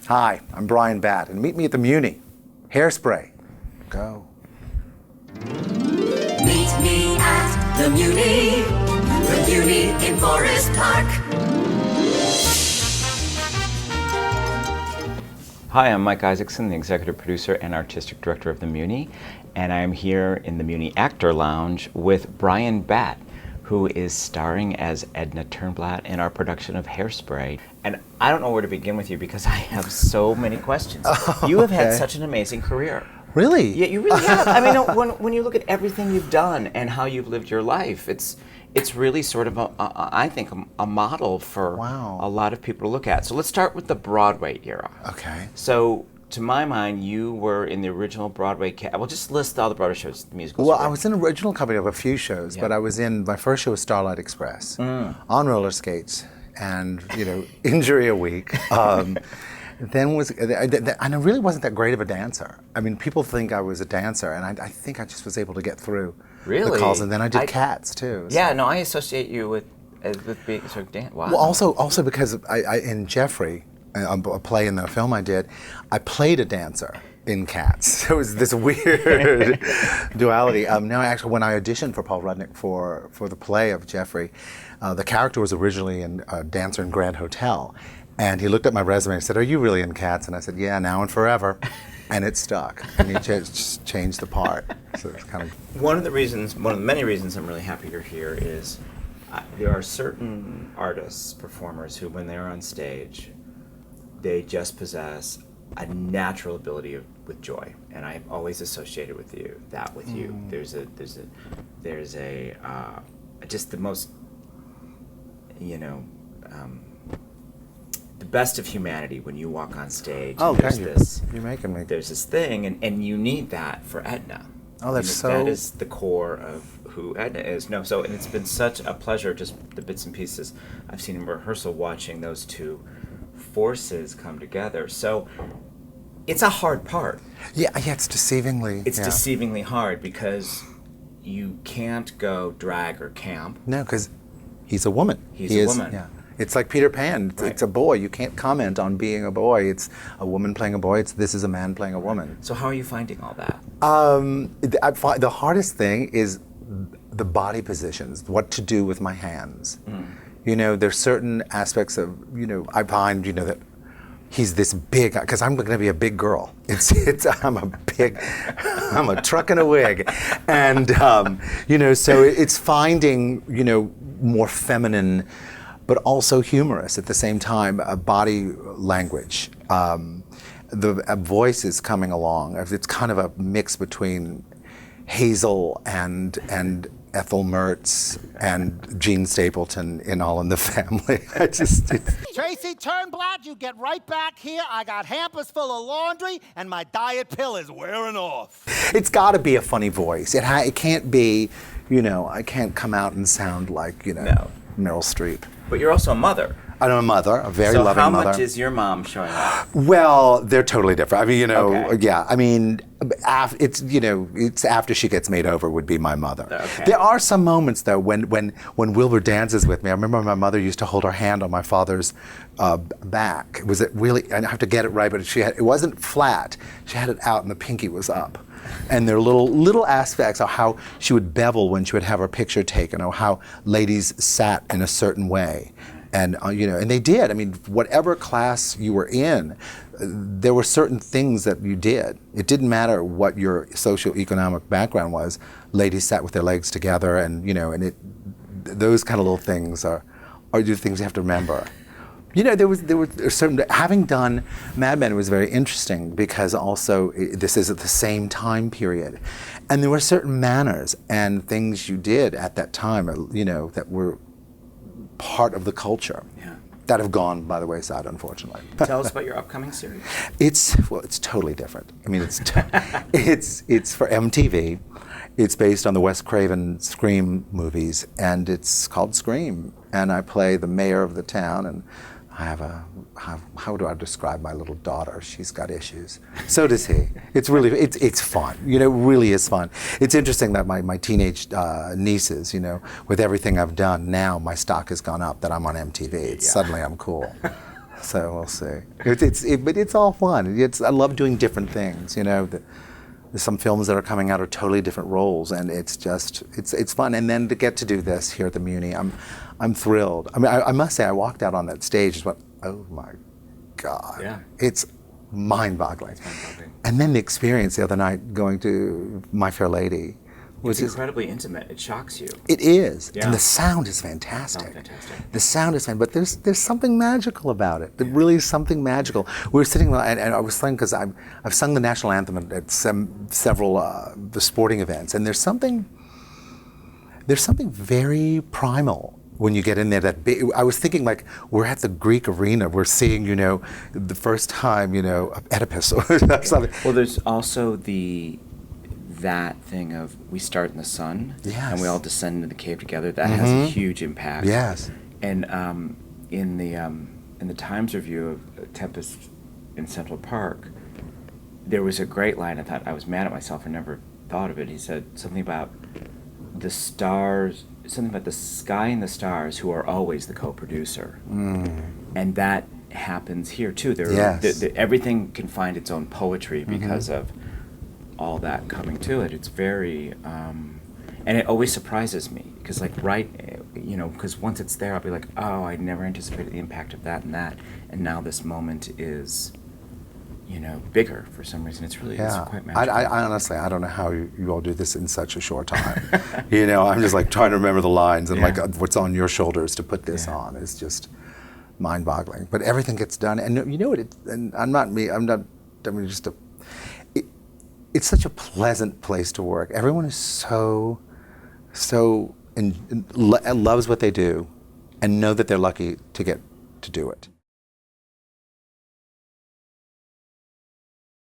Hi, I'm Bryan Batt, and meet me at the MUNY. Hairspray. Go. Meet me at the MUNY in Forest Park. Hi, I'm Mike Isaacson, the executive producer and artistic director of the MUNY, and I'm here in the MUNY Actor Lounge with Bryan Batt, who is starring as Edna Turnblad in our production of Hairspray. And I don't know where to begin with you because I have so many questions. You have had such an amazing career. Really? Yeah, you really have. I mean, when you look at everything you've done and how you've lived your life, it's really sort of, I think, a model for a lot of people to look at. So let's start with the Broadway era. Okay. So, to my mind, you were in the original Broadway cast. Well, just list all the Broadway shows, the musicals. Well, I was in the original company of a few shows, but I was in, my first show was Starlight Express, on roller skates, and, injury a week. And I really wasn't that great of a dancer. I mean, people think I was a dancer, and I think I just was able to get through the calls. And then I did Cats, too. So. Yeah, no, I associate you with being sort of dance. Wow. Well, also because in Jeffrey, a play in the film I did, I played a dancer in Cats. So it was this weird duality. Now, actually, when I auditioned for Paul Rudnick for the play of Jeffrey, the character was originally a dancer in Grand Hotel. And he looked at my resume and said, "Are you really in Cats?" And I said, "Yeah, now and forever." And it stuck. And he just changed the part. So it's kind of... One of the many reasons I'm really happy you're here is there are certain artists, performers, who when they're on stage, they just possess a natural ability with joy, and I've always associated with you. There's just the most, the best of humanity when you walk on stage. Oh, there's this, you're making me. There's this thing, and you need that for Edna. Oh, that's That is the core of who Edna is. And it's been such a pleasure, just the bits and pieces I've seen in rehearsal, watching those two forces come together. So it's a hard part. Yeah, it's deceivingly. It's deceivingly hard because you can't go drag or camp. No, because he's a woman. He's a woman. Yeah. It's like Peter Pan. It's a boy. You can't comment on being a boy. It's a woman playing a boy. This is a man playing a woman. So how are you finding all that? The hardest thing is the body positions, what to do with my hands. There's certain aspects of, I find, that he's this big, because I'm going to be a big girl. I'm a truck in a wig. And, so it's finding, more feminine, but also humorous at the same time, body language. The voice is coming along. It's kind of a mix between Hazel and Ethel Mertz and Gene Stapleton in All in the Family. Tracy Turnblad, you get right back here. I got hampers full of laundry, and my diet pill is wearing off. It's got to be a funny voice. It can't be, I can't come out and sound like, Meryl Streep. But you're also a mother. I'm a mother, a very loving mother. So how much is your mom showing up? Well, they're totally different. I mean, yeah. I mean, it's after she gets made over would be my mother. Okay. There are some moments though when Wilbur dances with me. I remember my mother used to hold her hand on my father's back. Was it really? I have to get it right, but it wasn't flat. She had it out, and the pinky was up. And there are little aspects of how she would bevel when she would have her picture taken, or how ladies sat in a certain way. And and they did. I mean, whatever class you were in, there were certain things that you did. It didn't matter what your socioeconomic background was. Ladies sat with their legs together, and those kind of little things are the things you have to remember. There were certain. Having done Mad Men was very interesting because also this is at the same time period, and there were certain manners and things you did at that time, that were part of the culture that have gone by the wayside, unfortunately. Tell us about your upcoming series. It's totally different. I mean, it's for MTV. It's based on the Wes Craven Scream movies, and it's called Scream. And I play the mayor of the town, and I have how do I describe my little daughter? She's got issues. So does he. It's fun. It really is fun. It's interesting that my teenage nieces, with everything I've done, now my stock has gone up that I'm on MTV. Suddenly I'm cool. So we'll see. But it's all fun. I love doing different things. You know, there's some films that are coming out are totally different roles, and it's fun. And then to get to do this here at the MUNY, I'm thrilled. I mean, I must say, I walked out on that stage and went, oh my God, Yeah. it's mind-boggling. And then the experience the other night going to My Fair Lady, It's incredibly intimate. It shocks you. it is, Yeah. and the sound is fantastic. Sounds fantastic. The sound is fantastic, but there's something magical about it. There really is something magical. We were sitting, and I was saying, because I've sung the national anthem at several the sporting events, and there's something very primal when you get in there. I was thinking, like, we're at the Greek arena. We're seeing, you know, the first time, you know, Oedipus or something. Well, there's also that thing of we start in the sun, Yes. and we all descend into the cave together. That has a huge impact. Yes. And in the Times review of Tempest in Central Park, there was a great line. I thought I was mad at myself. I never thought of it. He said something about the stars, something about the sky and the stars, who are always the co-producer, and that happens here too. Yes. Everything can find its own poetry because of all that coming to it. It's very, and it always surprises me because, like, because once it's there, I'll be like, oh, I never anticipated the impact of that, and now this moment is, you know, bigger for some reason. It's really it's quite magical. I honestly, I don't know how you all do this in such a short time. You know, I'm just like trying to remember the lines and like what's on your shoulders to put this on is just mind-boggling. But everything gets done, and you know what? And I'm not me. I mean, just a. It's such a pleasant place to work. Everyone is so and loves what they do, and know that they're lucky to get to do it.